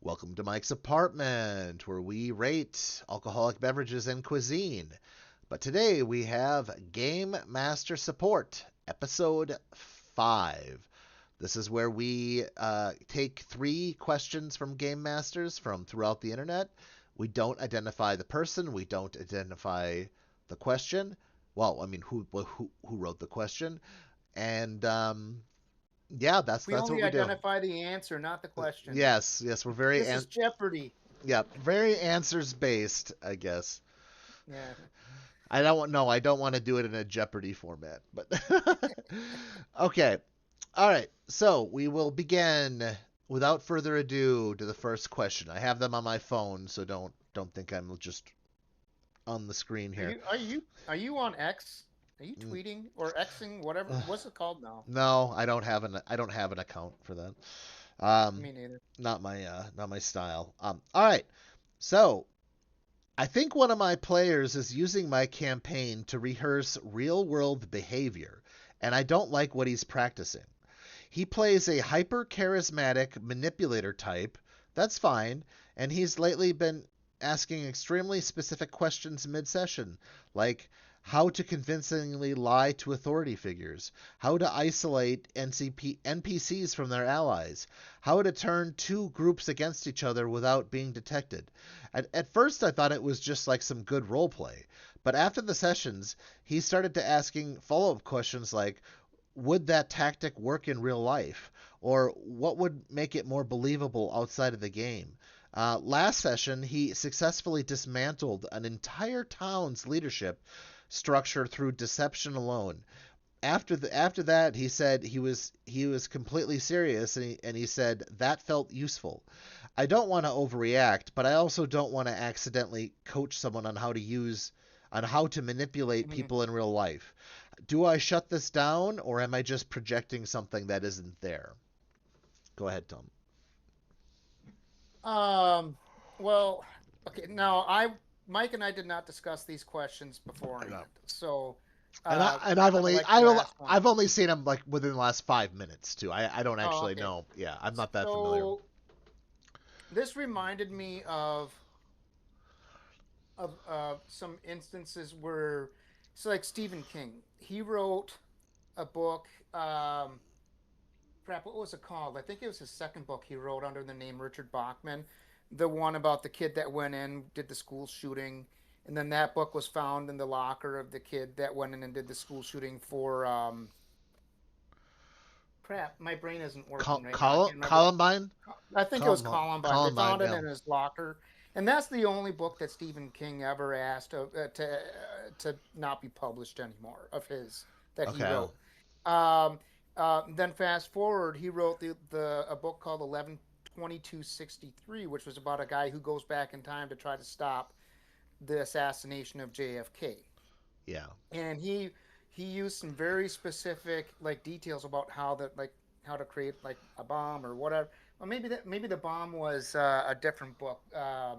Welcome to Mike's apartment, where we rate alcoholic beverages and cuisine. But today we have Game Master Support, Episode 5. This is where we take three questions from Game Masters from throughout the internet. We don't identify the person, we don't identify the question. Well, I mean, who wrote the question? And yeah, We that's what only we do. identify the answer, not the question. Yes, we're very This is Jeopardy. yeah, very answers based, I guess. Yeah. I don't want to do it in a Jeopardy format, but okay. All right. So, we will begin without further ado to the first question. I have them on my phone, so don't think I'm just on the screen Are here. you are you are you on X? Are you Mm, tweeting or Xing? Whatever. What's it called now? No, I don't have an account for that. Me neither. Not my style. All right. So, I think one of my players is using my campaign to rehearse real world behavior, and I don't like what he's practicing. He plays a hyper charismatic manipulator type. That's fine, and he's lately been asking extremely specific questions mid session, like how to convincingly lie to authority figures, how to isolate NPCs from their allies, how to turn two groups against each other without being detected. At first, I thought it was just like some good role play, but after the sessions, he started to asking follow up questions like, would that tactic work in real life? Or what would make it more believable outside of the game? Last session, he successfully dismantled an entire town's leadership structure through deception alone. After that, he said he was completely serious, and he said that felt useful. I don't want to overreact, but I also don't want to accidentally coach someone on how to manipulate Mhm. people in real life. Do I shut this down, or am I just projecting something that isn't there? Go ahead, Tom. Um. Well. Okay. Now, Mike and I did not discuss these questions I know. beforehand, so And I've kind of only like the last one. I've only seen him like within the last 5 minutes too. I don't Oh, actually okay. know. Yeah, I'm not that familiar. So this reminded me of some instances where it's like Stephen King. He wrote a book. Crap, what was it called? I think it was his second book he wrote under the name Richard Bachman. The one about the kid that went in, did the school shooting, and then that book was found in the locker of the kid that went in and did the school shooting for crap. My brain isn't working right now. I can't remember. Columbine, I think it was Columbine. They Columbine. found it Yeah. in his locker, and that's the only book that Stephen King ever asked to not be published anymore of his that he Okay. wrote. Um, then fast forward, he wrote the a book called 11/22/63, which was about a guy who goes back in time to try to stop the assassination of JFK, Yeah. and he used some very specific like details about how to create like a bomb or whatever. Well, maybe the bomb was a different book. I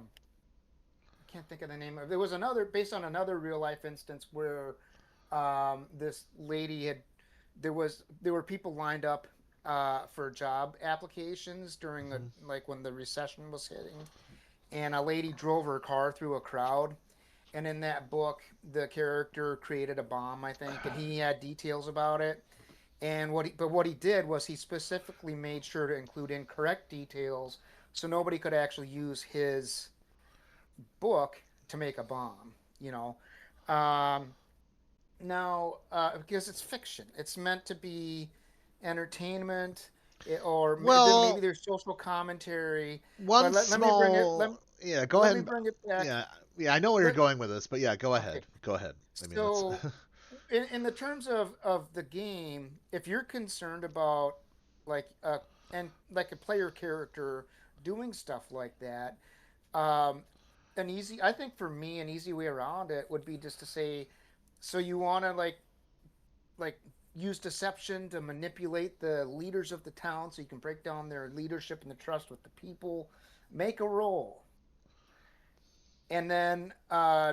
can't think of the name of. There was another based on another real life instance where this lady had there were people lined up for job applications during the Hmm. like when the recession was hitting, and a lady drove her car through a crowd, and in that book the character created a bomb, I think, and he had details about it. And what he did was he specifically made sure to include incorrect details so nobody could actually use his book to make a bomb, you know. um, Now, because it's fiction, it's meant to be entertainment, or maybe Well, there's social commentary. one But let me bring it. small. Yeah. Go Let ahead. me bring it back. Yeah. Yeah. I know where you're Let going with this, but yeah, go Okay. ahead. Go ahead. I mean, that's. So, in the terms of the game, if you're concerned about like and like a player character doing stuff like that, um, I think for me, an easy way around it would be just to say, so you want to like use deception to manipulate the leaders of the town so you can break down their leadership and the trust with the people. Make a roll, and then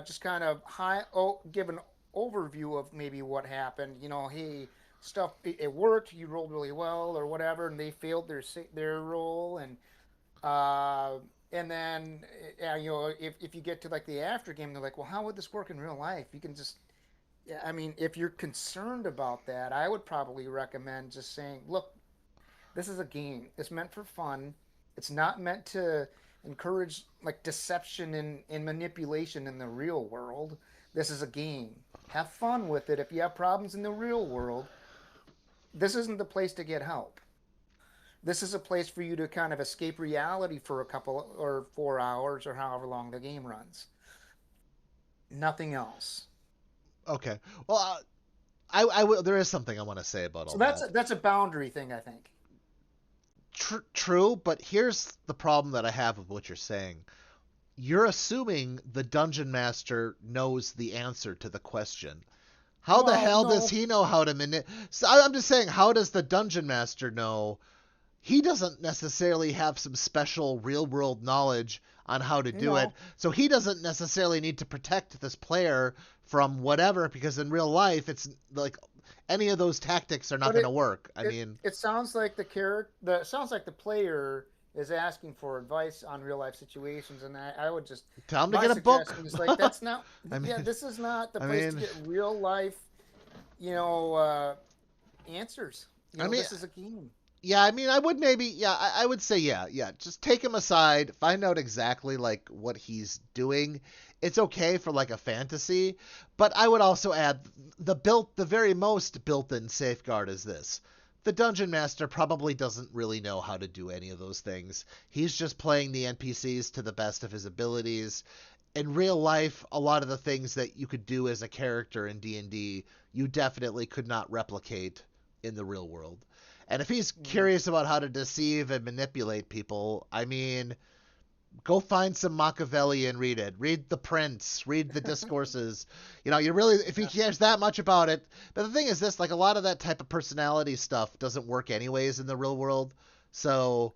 just kind of give an overview of maybe what happened. You know, hey, stuff it worked. You rolled really well or whatever, and they failed their roll, and Uh, and then, if you get to like the after game, they're like, well, how would this work in real life? You can just, yeah, I mean, if you're concerned about that, I would probably recommend just saying, look, this is a game. It's meant for fun. It's not meant to encourage like deception and manipulation in the real world. This is a game. Have fun with it. If you have problems in the real world, this isn't the place to get help. This is a place for you to kind of escape reality for a couple or 4 hours or however long the game runs. Nothing else. Okay. Well, there is something I want to say about So all that's that. that's a boundary thing, I think. True, but here's the problem that I have with what you're saying. You're assuming the dungeon master knows the answer to the question. How the Well, hell does no, he know how to manipulate? So I'm just saying, how does the dungeon master know? He doesn't necessarily have some special real world knowledge on how to do it. no. So he doesn't necessarily need to protect this player from whatever, because in real life, it's like any of those tactics are not But going it to work. I it mean, it sounds like the sounds like the player is asking for advice on real life situations, and I would just tell him to my get a book. suggestion is like that's not I yeah, mean, this is not the I place to mean, get real life, you know, uh, answers. I mean, This is a game. yeah, I mean, I would maybe, yeah, I would say, yeah, yeah. Just take him aside, find out exactly like what he's doing. It's okay for like a fantasy, but I would also add the very most built-in safeguard is this. The dungeon master probably doesn't really know how to do any of those things. He's just playing the NPCs to the best of his abilities. In real life, a lot of the things that you could do as a character in D&D, you definitely could not replicate in the real world. And if he's Mm, curious about how to deceive and manipulate people, I mean, go find some Machiavelli and read it. Read the Prince, read the discourses. You really, if he yeah, cares that much about it. But the thing is this, like a lot of that type of personality stuff doesn't work anyways in the real world. So,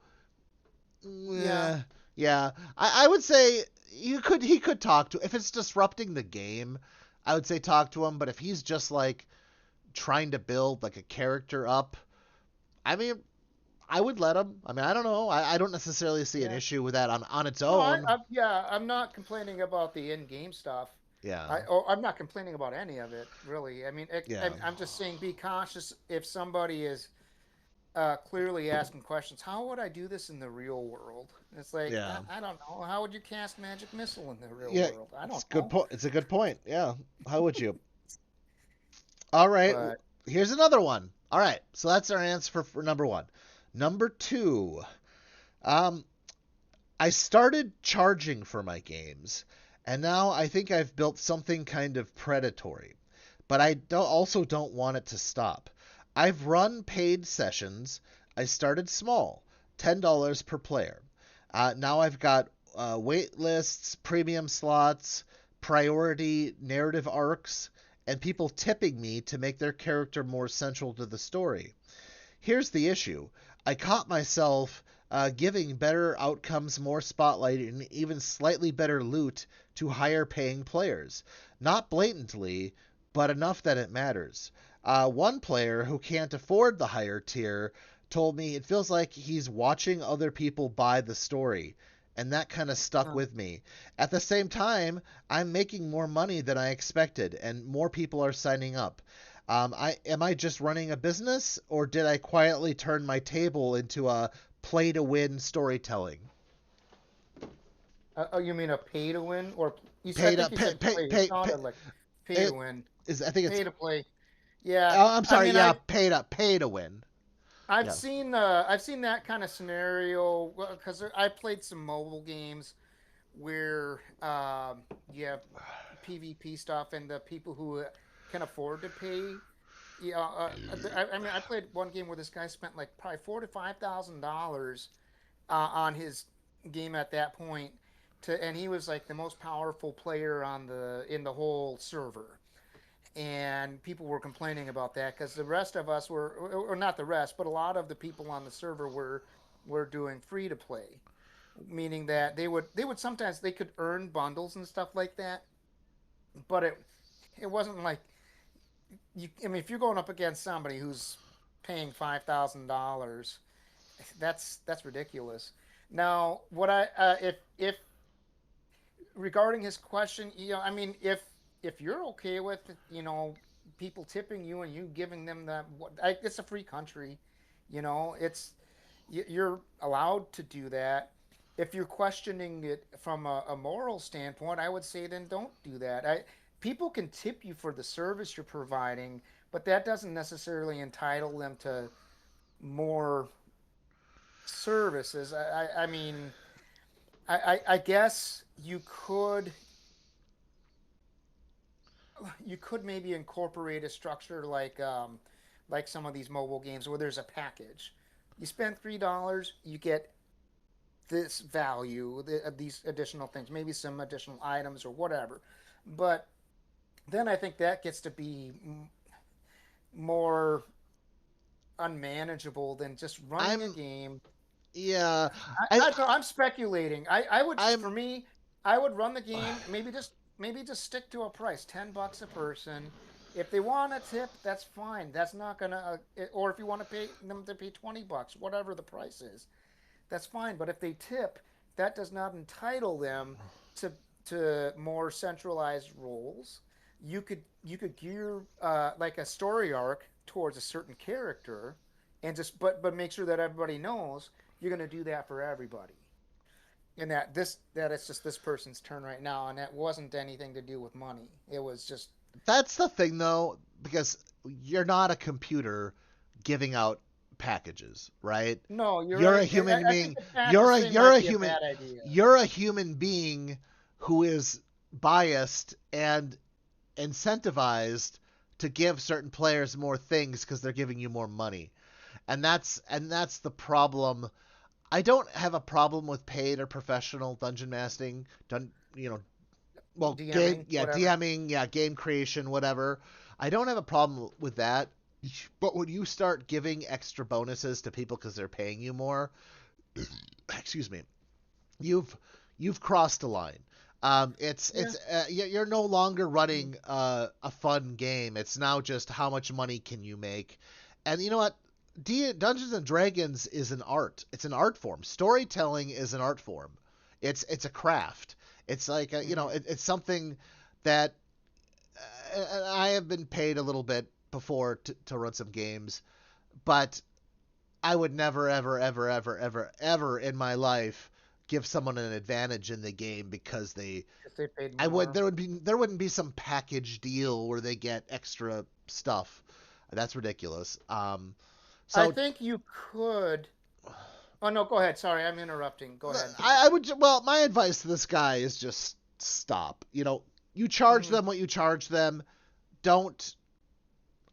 yeah, yeah, yeah. I would say he could talk to, if it's disrupting the game, I would say talk to him. But if he's just like trying to build like a character up, I mean, I would let him. I mean, I don't know. I don't necessarily see an yeah. issue with that on its No, own. yeah, I'm not complaining about the in-game stuff. Yeah, I'm not complaining about any of it, really. I mean, yeah, I'm just saying be cautious if somebody is clearly asking questions. How would I do this in the real world? It's like yeah, I don't know. How would you cast magic missile in the real yeah. world? I It's don't a good know. point. It's a good point. Yeah. How would you? All right. But Here's another one. All right. So that's our answer for number one. Number two. Um, I started charging for my games, and now I think I've built something kind of predatory. But also don't want it to stop. I've run paid sessions. I started small, $10 per player. Now I've got wait lists, premium slots, priority narrative arcs, and people tipping me to make their character more central to the story. Here's the issue. I caught myself giving better outcomes, more spotlight, and even slightly better loot to higher paying players. Not blatantly, but enough that it matters. One player who can't afford the higher tier told me it feels like he's watching other people buy the story, and that kind of stuck uh, with me. At the same time, I'm making more money than I expected, and more people are signing up. Am I just running a business, or did I quietly turn my table into a play to win storytelling? oh, you mean a pay to win, or I Pay to think you pay said pay play. It pay, pay sounded like pay to it win, is I think it's pay to play. Yeah, I'm I sorry, mean, yeah, pay to win. Yeah. I've seen that kind of scenario because I played some mobile games where you have PvP stuff and the people who can afford to pay. Yeah, I mean, I played one game where this guy spent like probably $4,000 to $5,000 on his game at that point, and he was like the most powerful player on the in the whole server, and people were complaining about that because the rest of us were, or not the rest, but a lot of the people on the server were doing free to play, meaning that they would sometimes they could earn bundles and stuff like that, but it wasn't like you. I mean, if you're going up against somebody who's paying $5,000, that's ridiculous. Now, what I if regarding his question, I mean, if you're okay with people tipping you and you giving them that, it's a free country, it's you're allowed to do that. If you're questioning it from a moral standpoint, I would say then don't do that. People can tip you for the service you're providing, but that doesn't necessarily entitle them to more services. I mean, I guess you could maybe incorporate a structure like some of these mobile games where there's a package. You spend $3, you get this value, these additional things, maybe some additional items or whatever. But then I think that gets to be more unmanageable than just running a I'm game. yeah, I, I I don't know. I'm speculating. I would I'm for me, I would run the game. Maybe just stick to a price, $10 a person. If they want a tip, that's fine. That's not gonna. Or if you want to pay them to pay $20, whatever the price is, that's fine. But if they tip, that does not entitle them to more centralized roles. You could gear like a story arc towards a certain character, and just but make sure that everybody knows you're going to do that for everybody, and that it's just this person's turn right now, and that wasn't anything to do with money. It was just That's the thing though, because you're not a computer giving out packages, right? no. You're You're a right. human I think being. the package thing might be a bad idea. You're a human being who is biased and incentivized to give certain players more things because they're giving you more money. And that's the problem. I don't have a problem with paid or professional dungeon mastering, well, game, DMing, yeah, whatever. DMing, yeah, game creation, whatever. I don't have a problem with that. But when you start giving extra bonuses to people because they're paying you more, excuse me, you've you've crossed a line. Yeah, You're no longer running a fun game. It's now just how much money can you make, and you know what? Dungeons and Dragons is an art. It's an art form. Storytelling is an art form. It's a craft. It's like mm-hmm. it's something that I have been paid a little bit before to run some games, but I would never, ever, ever, ever, ever, ever in my life give someone an advantage in the game because Because they paid I would more. there wouldn't be some package deal where they get extra stuff. That's ridiculous. I So think you could. Oh no, go ahead. Sorry, I'm interrupting. Go ahead. I would well, my advice to this guy is just stop. You charge Mm-hmm. them what you charge them. Don't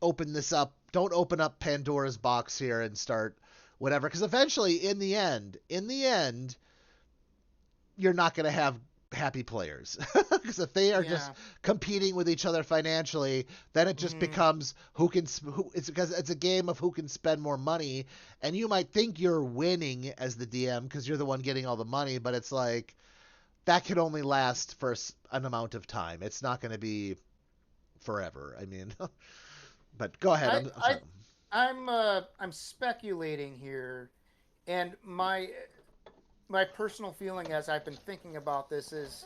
open this up. Don't open up Pandora's box here and start whatever. Because eventually, in the end, you're not going to have happy players. Because if they are just Yeah. competing with each other financially, then it just Mm-hmm. becomes who. It's because it's a game of who can spend more money, and you might think you're winning as the DM because you're the one getting all the money, but it's like that can only last for an amount of time. It's not going to be forever. I mean, but go ahead. I I'm I sorry. I'm speculating here, and my personal feeling as I've been thinking about this is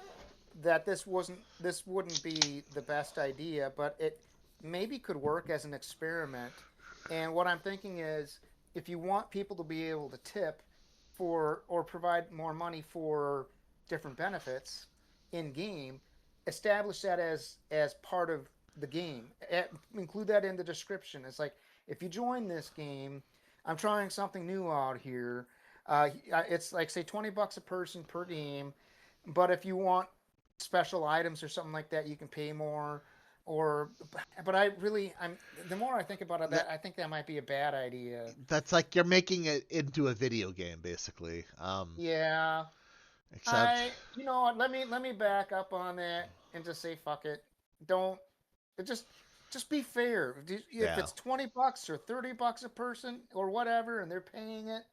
that this wouldn't be the best idea, but it maybe could work as an experiment. And what I'm thinking is, if you want people to be able to tip for or provide more money for different benefits in game, establish that as part of the game. Include that in the description. It's like, if you join this game, I'm trying something new out here. It's like, say, $20 a person per game, but if you want special items or something like that, you can pay more. Or, but I'm the more I think about it, That that I think that might be a bad idea. that's like you're making it into a video game, basically. Yeah, Except, you know what? Let me back up on that and just say fuck it. Don't it just be fair. If yeah, it's $20 or $30 a person or whatever, and they're paying it,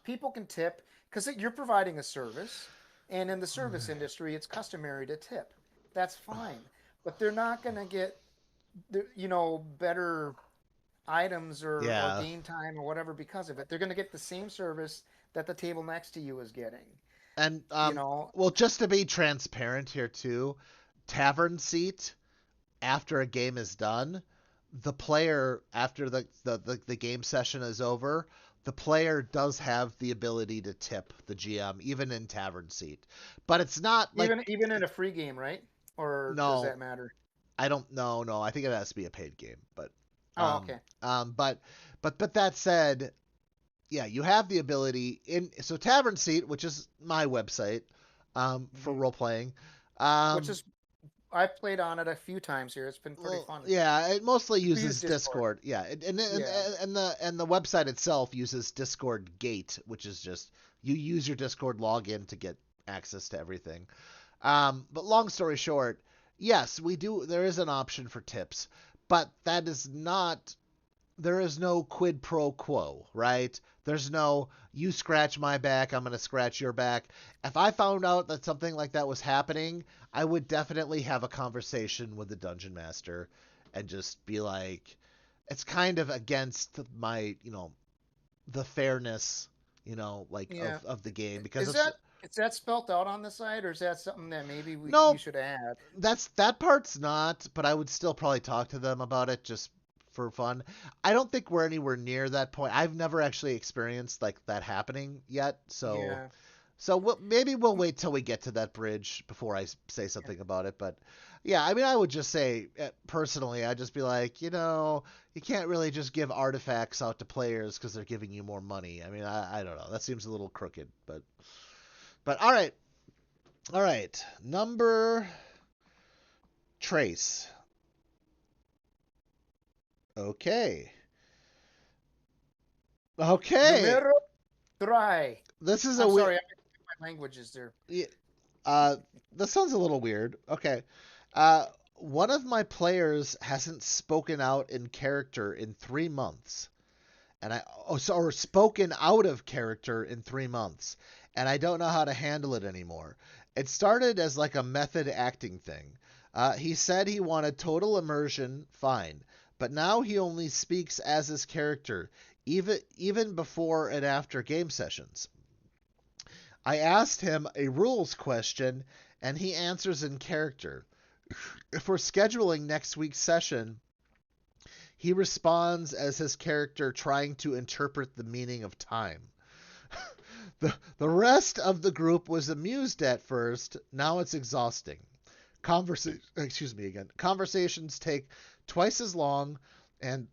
people can tip because you're providing a service, and in the service industry, it's customary to tip. That's fine, but they're not going to get better items or yeah. game time or whatever because of it. They're going to get the same service that the table next to you is getting. And You know, well, just to be transparent here too, tavern seat after a game is done, the player after the game session is over, the player does have the ability to tip the GM even in tavern seat. But it's not like even in a free game, right? Or does no, that matter? I don't know, no. I think it has to be a paid game, but Oh, um okay. but but that said, yeah, you have the ability in so Tavern Seat, which is my website for Hmm. role playing. Which Um, is I've played on it a few times here. It's been pretty well, fun. yeah, it mostly We use uses Discord. Discord. Yeah, Yeah. and the website itself uses Discord Gate, which is just you use your Discord login to get access to everything. But long story short, yes, we do. There is an option for tips, but that is not there is no quid pro quo, right? There's no you scratch my back, I'm going to scratch your back. If I found out that something like that was happening, I would definitely have a conversation with the dungeon master and just be like it's kind of against my, the fairness, like Yeah. of the game because Is it's that spelt out on the side, or is that something that maybe you no, should add? that part's not, but I would still probably talk to them about it just for fun. I don't think we're anywhere near that point. I've never actually experienced like that happening yet, so Yeah. maybe we'll wait till we get to that bridge before I say Yeah. something about it. But yeah, I mean, I would just say personally, I'd just be like, you can't really just give artifacts out to players because they're giving you more money. I mean, I don't know. That seems a little crooked, but all right, number trace. Okay. Okay. Numero try. This is a I'm weird. sorry, my languages there. Uh, this sounds a little weird. Okay. One of my players hasn't spoken out in character in 3 months, and or spoken out of character in 3 months, and I don't know how to handle it anymore. It started as like a method acting thing. He said he wanted total immersion, fine, but now he only speaks as his character, even before and after game sessions. I asked him a rules question, and he answers in character. If we're scheduling next week's session, he responds as his character trying to interpret the meaning of time. The rest of the group was amused at first, now it's exhausting. Conversations take twice as long, and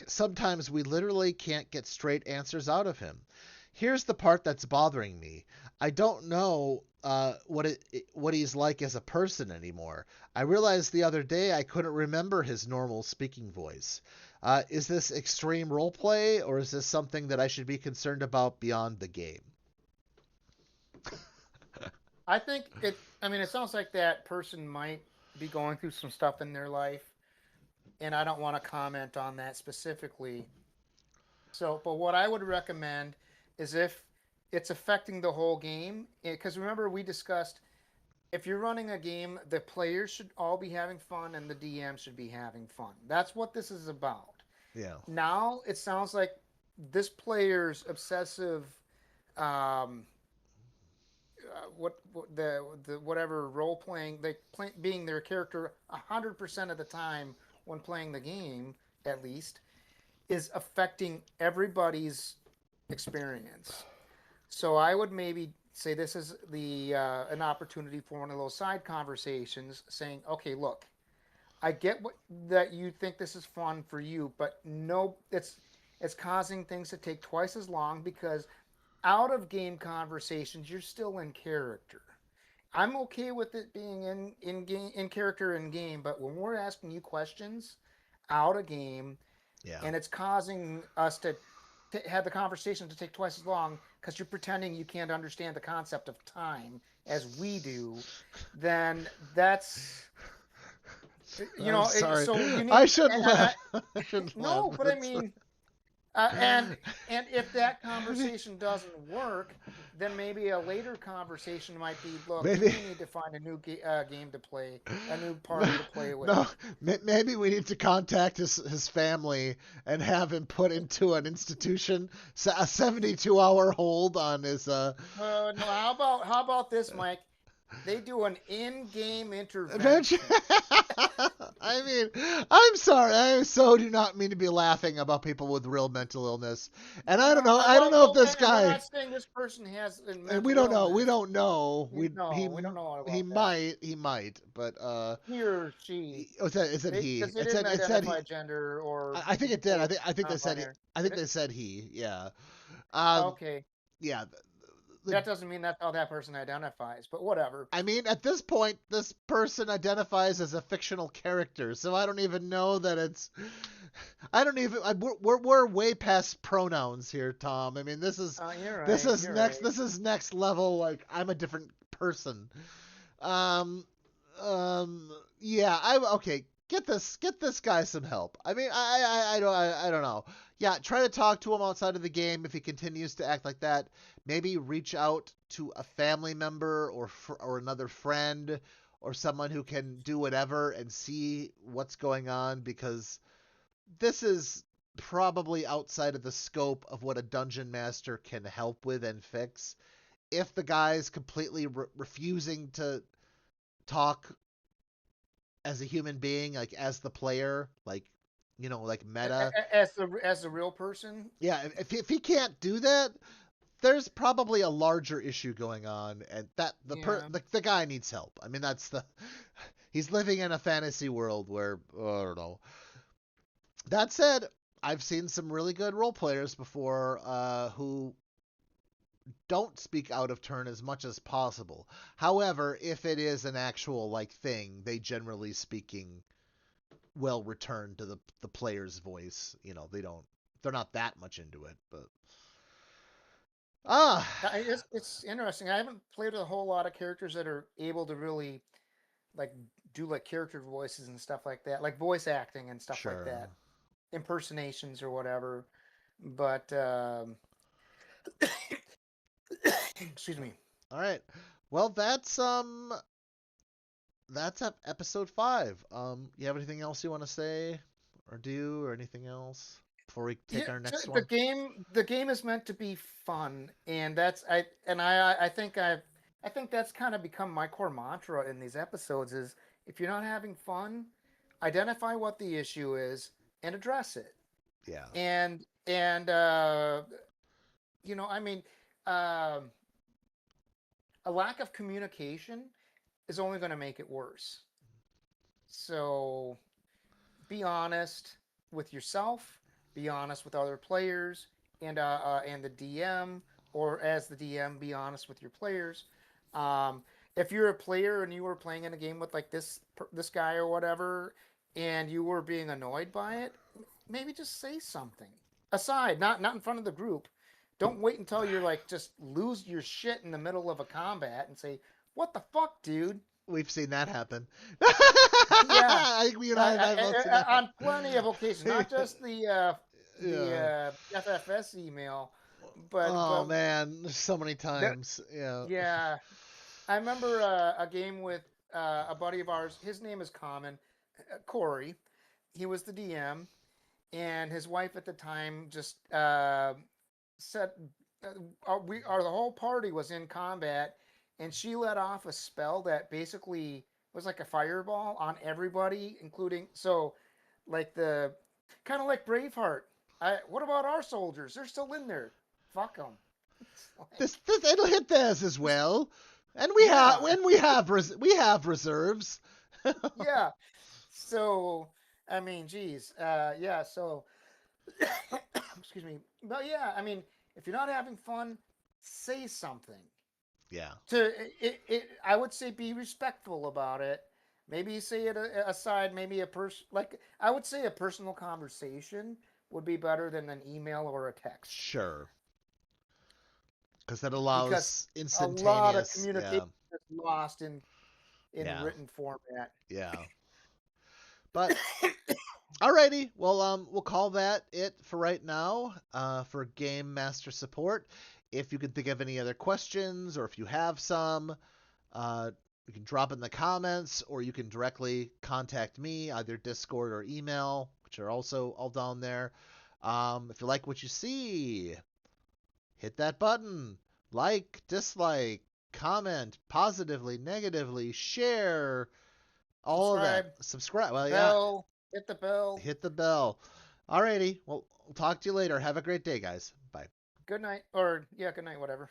sometimes we literally can't get straight answers out of him. Here's the part that's bothering me. I don't know what he's like as a person anymore. I realized the other day I couldn't remember his normal speaking voice. Is this extreme roleplay, or is this something that I should be concerned about beyond the game? I think it. I mean, it sounds like that person might be going through some stuff in their life, and I don't want to comment on that specifically. So, but what I would recommend is if it's affecting the whole game, because remember we discussed if you're running a game, the players should all be having fun and the DM should be having fun. That's what this is about. Yeah. Now it sounds like this player's obsessive, um, what the whatever role playing, being their character 100% of the time when playing the game, at least, is affecting everybody's experience. So I would maybe say this is the an opportunity for one of those side conversations, saying, "Okay, look, I get that you think this is fun for you, but no, it's causing things to take twice as long because out of game conversations, you're still in character. I'm okay with it being in game in character in game, but when we're asking you questions out of game, Yeah. and it's causing us to have the conversation to take twice as long because you're pretending you can't understand the concept of time as we do, then that's I'm sorry. so you need I shouldn't and I laugh. I shouldn't laugh. no, but I That's mean, and if that conversation doesn't work, then maybe a later conversation might be, look, you Maybe. may need to find a new game to play, a new party to play with. No, maybe we need to contact his family and have him put into an institution, a 72-hour hold on his No, how about this, Mike? They do an in-game adventure. intervention. I mean, I'm sorry. I so do not mean to be laughing about people with real mental illness. And I don't No, know. I don't know if well, this and we're guy. not saying this person has a And we mental don't know. We illness. don't know. No, we don't know He about that. might. He might. But He or she, oh, it said he. because they didn't It said identify he. gender or I think it did. I think they said he. non-binary. I Did think it? they said he. Yeah. Um. Okay, Yeah. The, that doesn't mean that's how that person identifies, but whatever. I mean, at this point, this person identifies as a fictional character, so I don't even know that it's. I don't even. We're way past pronouns here, Tom. I mean, You're right. You're right. this is next level. Like I'm a different person. Um. Yeah. I okay. Get this guy some help. I mean, I don't know. Yeah, try to talk to him outside of the game if he continues to act like that. Maybe reach out to a family member or another friend or someone who can do whatever and see what's going on because this is probably outside of the scope of what a dungeon master can help with and fix. If the guy's completely refusing to talk as a human being, like as the player, like like meta. As the real person. Yeah, if he can't do that, there's probably a larger issue going on, and that Yeah. the guy needs help. I mean, that's the he's living in a fantasy world where I don't know. That said, I've seen some really good role players before who don't speak out of turn as much as possible. However, if it is an actual like thing, they generally speaking will return to the player's voice. They're not that much into it, but ah, It's interesting. I haven't played with a whole lot of characters that are able to really like do like character voices and stuff like that, like voice acting and stuff like sure. that, impersonations or whatever. But excuse me. All right. Well, that's episode 5. You have anything else you want to say or do or anything else before we take Yeah, our next the one? game is meant to be fun, and I think that's kind of become my core mantra in these episodes is if you're not having fun, identify what the issue is and address it. Yeah. And I mean, um a lack of communication is only going to make it worse. So be honest with yourself, be honest with other players, and the DM, or as the DM, be honest with your players. Um, if you're a player and you were playing in a game with like this guy or whatever, and you were being annoyed by it, maybe just say something aside, not in front of the group. Don't wait until you're like just lose your shit in the middle of a combat and say, "What the fuck, dude?" We've seen that happen. Yeah, I think you and I have both seen that happen. on plenty of occasions, not just the Yeah. FFS email, but Oh man, so many that times. Yeah. yeah, I remember a game with a buddy of ours. His name is Common, Corey. He was the DM, and his wife at the time just said, the whole party was in combat, and she let off a spell that basically was like a fireball on everybody, including like the kind of like Braveheart. What about our soldiers? They're still in there. Fuck them. It's like, This it'll hit theirs as well. And yeah, we have reserves. yeah. So I mean, geez, yeah. So excuse me, but yeah, I mean, if you're not having fun, say something. Yeah. I would say be respectful about it. Maybe say it aside. Maybe I would say a personal conversation would be better than an email or a text Sure. Because that because allows a lot of instantaneous. communication Yeah. is lost in Yeah. written format. Yeah. But alrighty. Well, we'll call that it for right now. For Game Master Support. If you can think of any other questions or if you have some, you can drop in the comments or you can directly contact me, either Discord or email, which are also all down there. If you like what you see, hit that button. Like, dislike, comment positively, negatively, share, all of that. Subscribe, Subscribe. Well, yeah, bell, hit the bell. hit the bell. Alrighty. Well, we'll talk to you later. Have a great day, guys. Bye. Good night, or yeah, good night, whatever.